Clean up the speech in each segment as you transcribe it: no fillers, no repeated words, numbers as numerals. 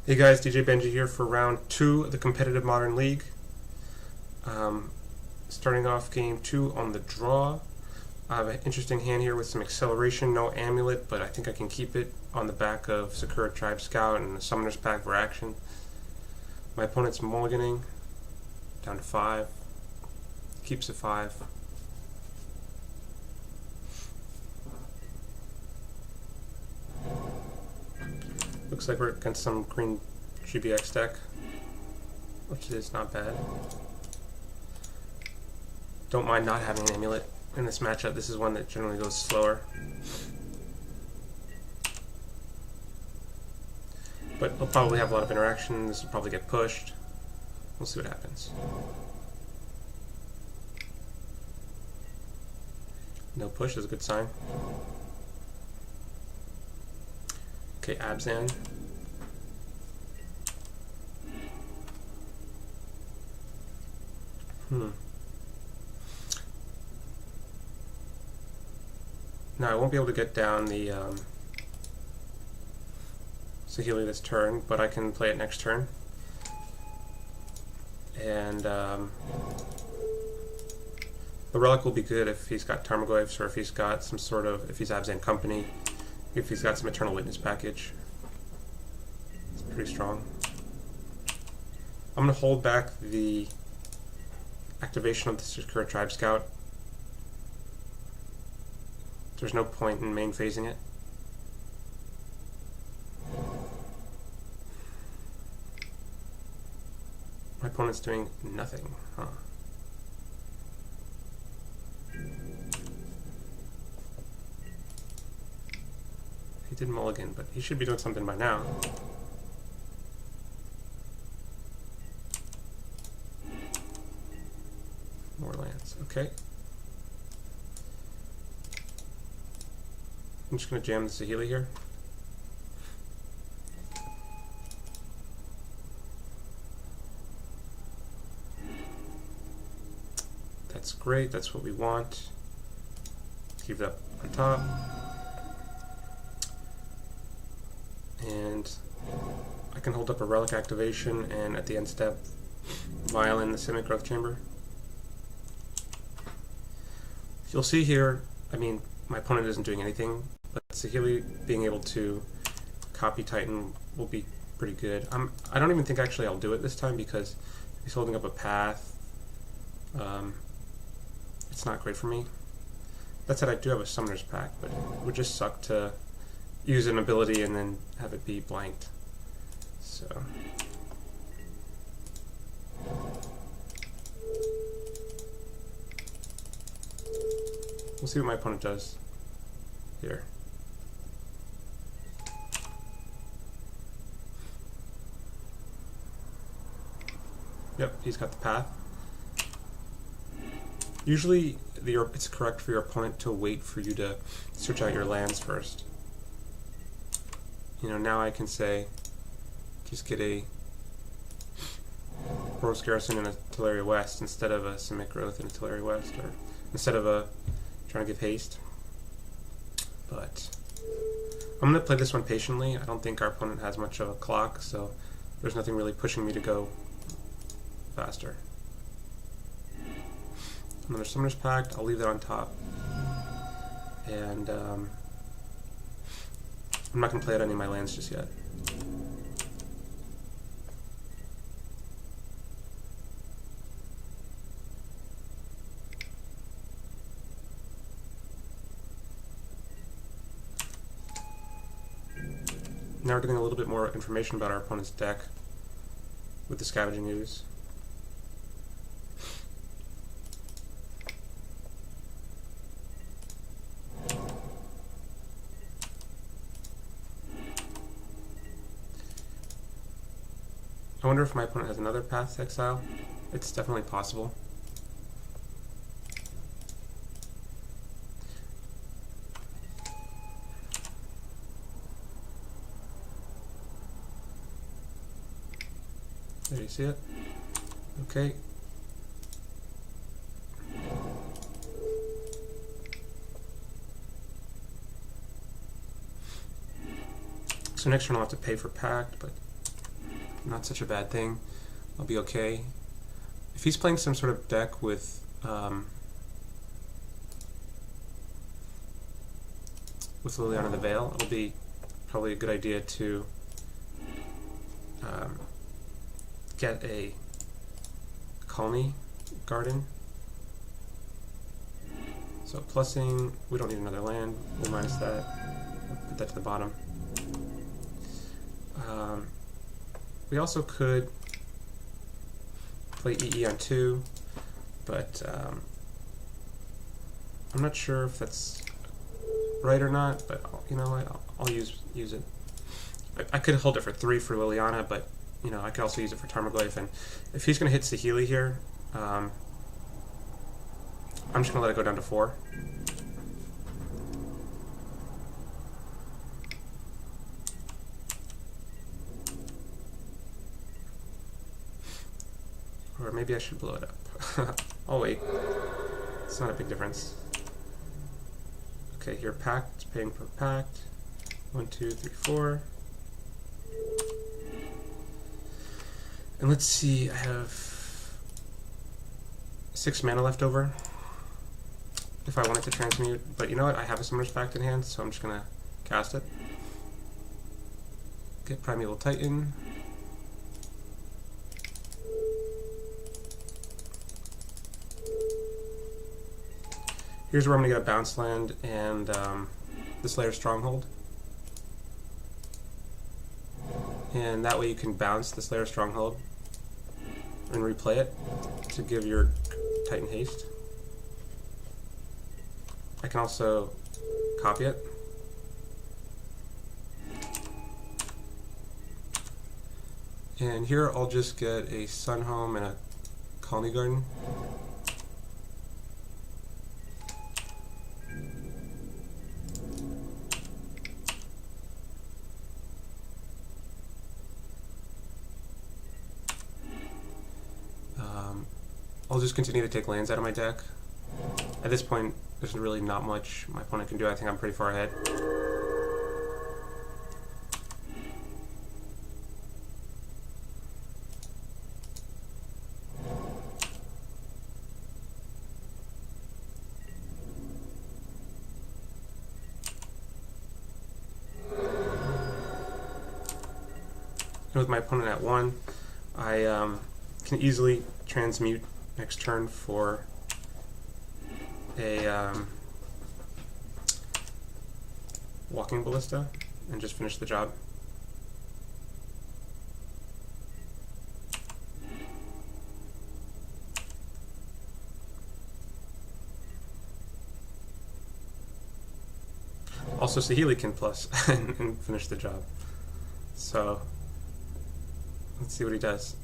Hey guys, DJ Benji here for round 2 of the competitive Modern League. Starting off game 2 on the draw. I have an interesting hand here with some acceleration, no Amulet, but I think I can keep it on the back of Sakura Tribe Scout and the Summoner's Pack for action. My opponent's mulliganing, down to 5, keeps at 5. Looks like we're against some green GBX deck, which is not bad. Don't mind not having an Amulet in this matchup. This is one that generally goes slower. But we'll probably have a lot of interaction. This will probably get pushed. We'll see what happens. No push is a good sign. Okay, Abzan. Now I won't be able to get down the Saheeli this turn, but I can play it next turn. And the relic will be good if he's got Tarmogoyfs, or if he's got some sort of, if he's Abzan Company, if he's got some Eternal Witness package. It's pretty strong. I'm going to hold back the activation of the Sakura Tribe Scout. There's no point in main phasing it. My opponent's doing nothing, huh? He did mulligan, but he should be doing something by now. More lands, okay. I'm just going to jam the Saheeli here. That's great, that's what we want. Keep that on top. And I can hold up a relic activation and at the end step violin the Simic Growth Chamber. You'll see here, I mean, my opponent isn't doing anything, but Saheeli being able to copy Titan will be pretty good. I don't even think actually I'll do it this time because he's holding up a path. It's not great for me. That said, I do have a Summoner's Pack, but it would just suck to use an ability and then have it be blanked. So we'll see what my opponent does here. Yep, he's got the path. Usually it's correct for your opponent to wait for you to search out your lands first. You know, now I can say, just get a Boros Garrison in a Teleria West instead of a Simic Growth in a Teleria West, or instead of trying to give haste. But I'm going to play this one patiently. I don't think our opponent has much of a clock, so there's nothing really pushing me to go faster. Another Summoner's Pact, I'll leave that on top. And I'm not going to play out any of my lands just yet. Now we're getting a little bit more information about our opponent's deck with the Scavenging Ooze. I wonder if my opponent has another path to exile. It's definitely possible. There, you see it? Okay. So next turn I'll have to pay for Pact, but not such a bad thing. I'll be okay. If he's playing some sort of deck with Liliana the Veil, it'll be probably a good idea to get a colony garden. So plussing, we don't need another land, we'll minus that, put that to the bottom. We also could play EE on 2, but I'm not sure if that's right or not, but you know what, I'll use it. I could hold it for 3 for Liliana, but you know, I could also use it for Tarmogoyf, and if he's going to hit Saheeli here, I'm just going to let it go down to 4. Or maybe I should blow it up. I'll wait. It's not a big difference. Okay, here pact, paying per pact. 1, 2, 3, 4. And let's see, I have 6 mana left over if I wanted to transmute, but you know what, I have a Summoner's Pact in hand, so I'm just gonna cast it. Get Primeval Titan. Here's where I'm gonna get a bounce land and the Slayer's Stronghold. And that way you can bounce the Slayer's Stronghold and replay it to give your Titan haste. I can also copy it. And here I'll just get a Sunhome and a Colony Garden. I'll just continue to take lands out of my deck. At this point, there's really not much my opponent can do. I think I'm pretty far ahead. And with my opponent at 1, I can easily transmute next turn for a Walking Ballista and just finish the job. Also, Saheeli can plus and finish the job. So let's see what he does.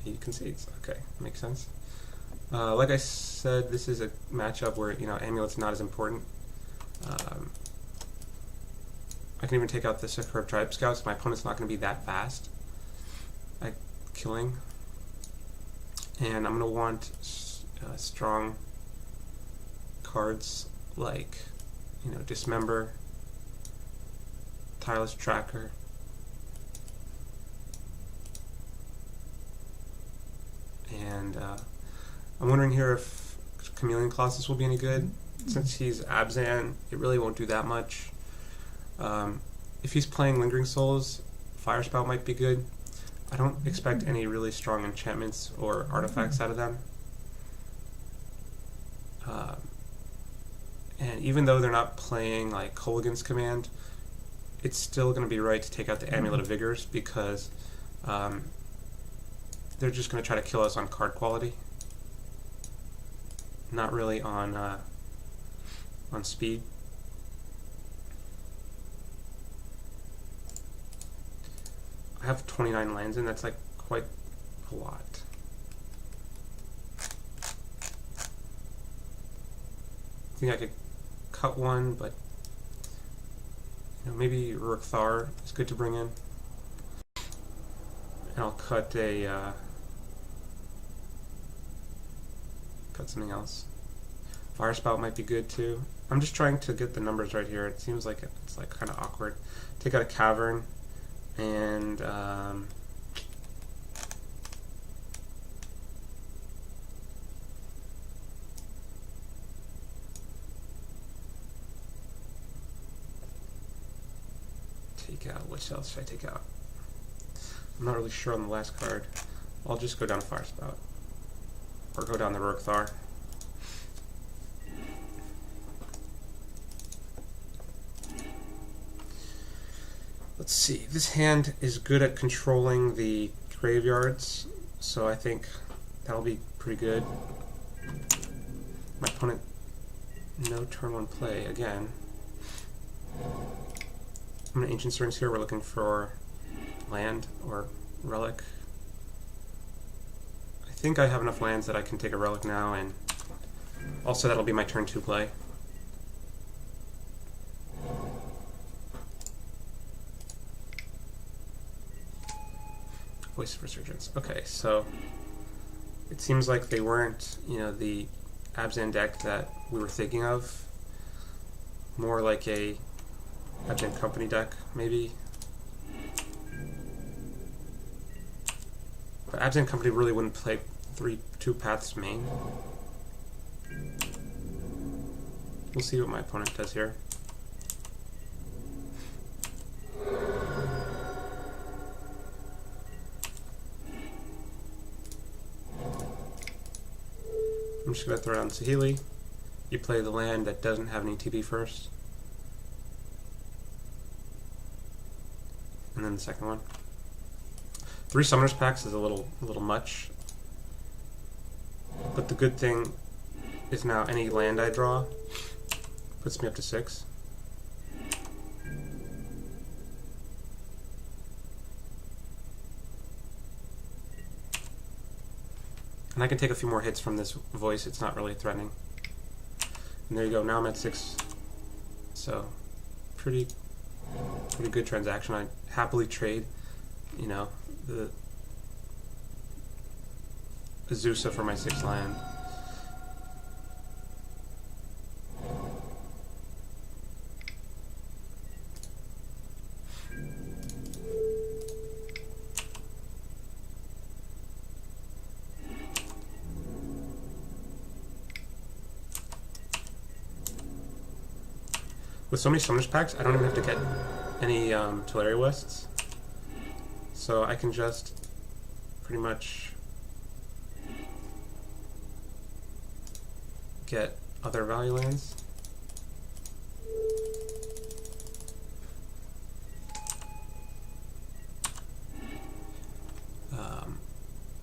He concedes. Okay, makes sense. Like I said, this is a matchup where, you know, Amulet's not as important. I can even take out the Superb Tribe Scouts. My opponent's not going to be that fast at killing. And I'm going to want strong cards like, you know, Dismember, Tireless Tracker, and I'm wondering here if Chameleon Colossus will be any good. Since he's Abzan, it really won't do that much. If he's playing Lingering Souls, Fire Spout might be good. I don't expect any really strong enchantments or artifacts out of them. And even though they're not playing like Kolaghan's Command, it's still going to be right to take out the Amulet of Vigors because they're just going to try to kill us on card quality, not really on speed. I have 29 lands in, that's like quite a lot. I think I could cut one, but you know, maybe Rurk Thar is good to bring in. And I'll cut a cut something else. Fire Spout might be good too. I'm just trying to get the numbers right here. It seems like it's like kind of awkward. Take out a Cavern and take out? Which else should I take out? I'm not really sure on the last card. I'll just go down Fire Spout. Or go down the Rurkthar. Let's see. This hand is good at controlling the graveyards, so I think that'll be pretty good. My opponent, no turn one play again. I'm gonna Ancient Springs here. We're looking for land or relic. I think I have enough lands that I can take a relic now, and also that'll be my turn 2 play. Voice of Resurgence. Okay, so it seems like they weren't, the Abzan deck that we were thinking of. More like a Abzan Company deck, maybe. But Abzan Company really wouldn't play 2 paths main. We'll see what my opponent does here. I'm just going to throw down Saheeli. You play the land that doesn't have any TP first. And then the second one. 3 Summoners packs is a little much. But the good thing is now any land I draw puts me up to 6. And I can take a few more hits from this voice, it's not really threatening. And there you go, now I'm at 6. So, pretty good transaction. I happily trade, the Azusa for my 6th land. With so many Summoners packs, I don't even have to get any Teleria Wests. So I can just pretty much get other value lands.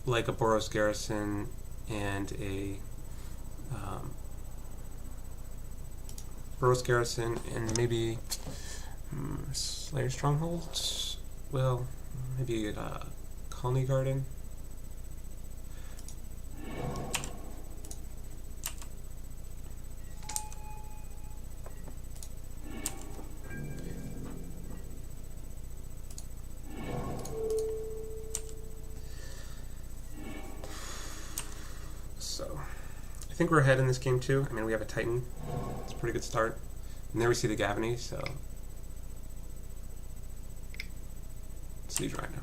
Like a Boros Garrison and a Boros Garrison and maybe Slayer Strongholds? Well, maybe Colony Garden. So, I think we're ahead in this game too. I mean, we have a Titan. It's a pretty good start. And there we see the Gavany, so Siege right now.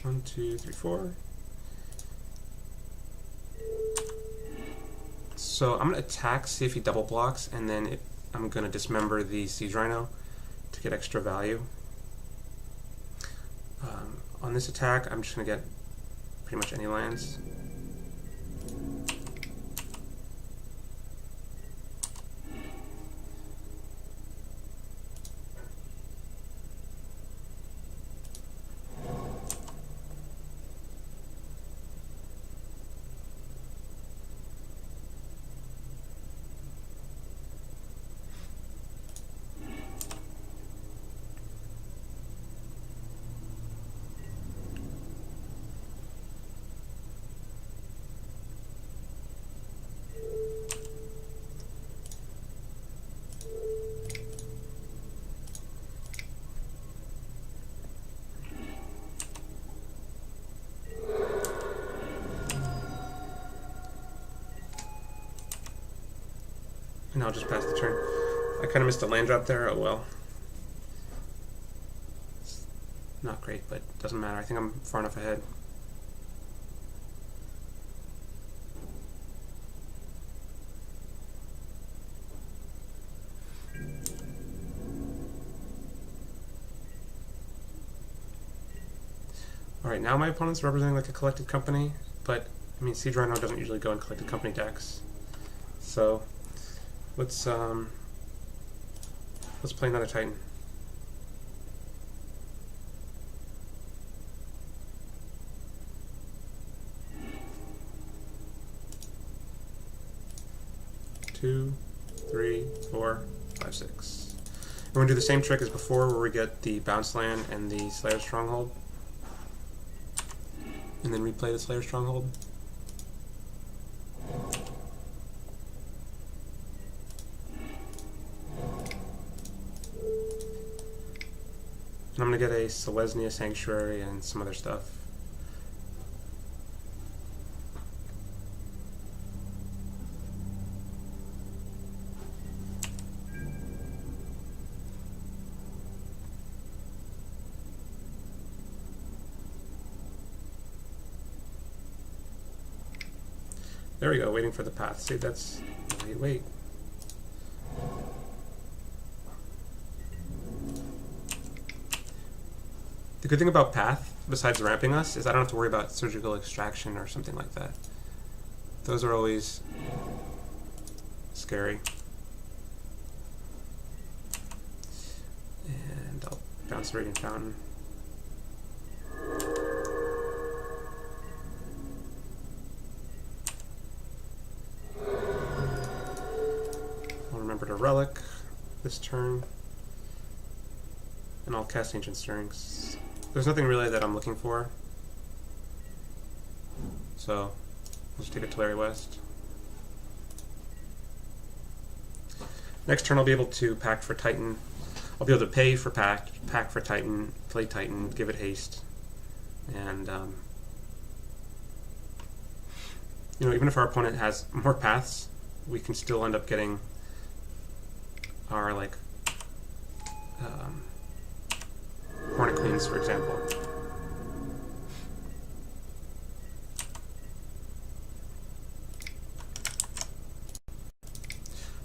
One, two, three, four. So I'm gonna attack, see if he double blocks, and then I'm gonna dismember the Siege Rhino to get extra value. On this attack, I'm just gonna get pretty much any lands. And I'll just pass the turn. I kind of missed a land drop there, oh well. It's not great, but doesn't matter. I think I'm far enough ahead. Alright, now my opponent's representing like a collected company, but I mean Siege Rhino doesn't usually go in collected company decks. So let's play another Titan. Two, three, 4, 5, 6. We're going to do the same trick as before where we get the bounce land and the Slayer Stronghold. And then replay the Slayer Stronghold. And I'm going to get a Selesnya Sanctuary and some other stuff. There we go, waiting for the path. See, that's wait. The good thing about path, besides ramping us, is I don't have to worry about surgical extraction or something like that. Those are always scary. And I'll bounce Radiant Fountain. I'll remember to Relic this turn. And I'll cast Ancient Stirrings. There's nothing really that I'm looking for. So, I'll just take a Tulare West. Next turn I'll be able to pack for Titan. I'll be able to pay for pack for Titan, play Titan, give it haste. And, you know, even if our opponent has more paths, we can still end up getting our, like, Hornet Queens, for example.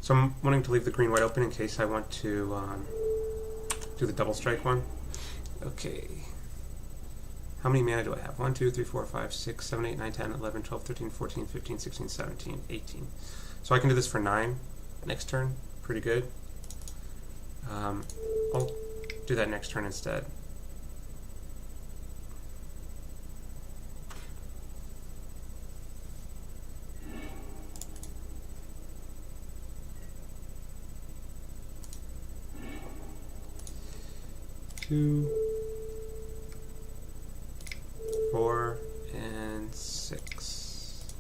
So I'm wanting to leave the green wide open in case I want to do the double strike one. Okay. How many mana do I have? 1, 2, 3, 4, 5, 6, 7, 8, 9, 10, 11, 12, 13, 14, 15, 16, 17, 18. So I can do this for 9 next turn. Pretty good. I'll do that next turn instead. Two, 4, and 6.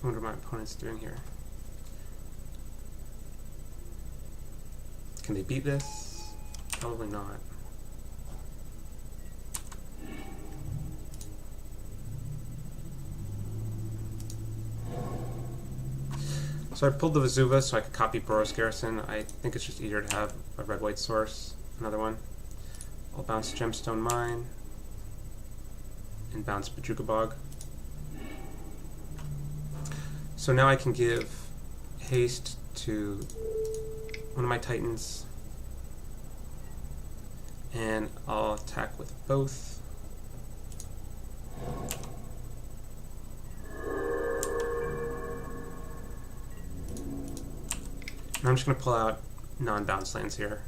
I wonder what my opponent's doing here. Can they beat this? Probably not. So I pulled the Vesuva so I could copy Boros Garrison. I think it's just easier to have a red-white source. Another one. I'll bounce Gemstone Mine and bounce Bojuka Bog. So now I can give haste to one of my Titans, and I'll attack with both. And I'm just going to pull out non-bounce lands here.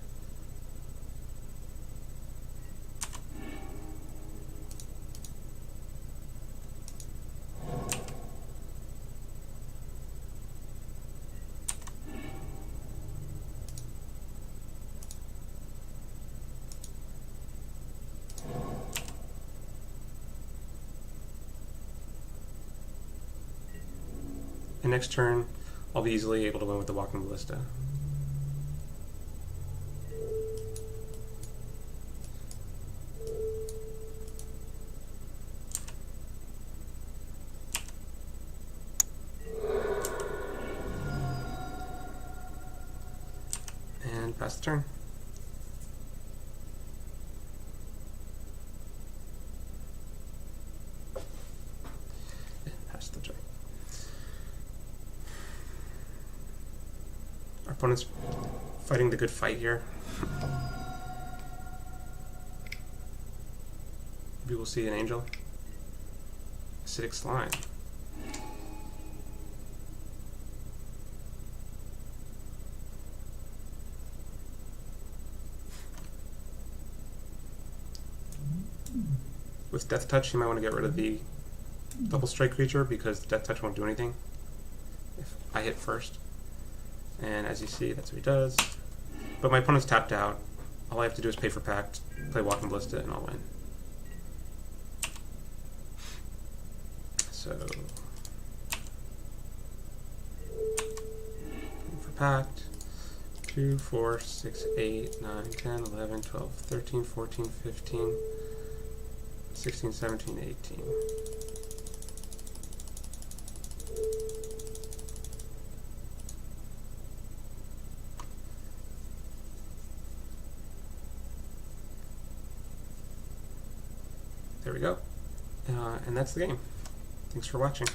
And next turn, I'll be easily able to win with the Walking Ballista. And pass the turn. Our opponent's fighting the good fight here. Maybe we'll see an angel. Acidic slime. With Death Touch, you might want to get rid of the double strike creature because Death Touch won't do anything if I hit first. And as you see, that's what he does. But my opponent's tapped out. All I have to do is pay for Pact, play Walking Ballista, and I'll win. So, for Pact, 2, 4, 6, 8, 9, 10, 11, 12, 13, 14, 15, 16, 17, 18. There we go. And that's the game. Thanks for watching.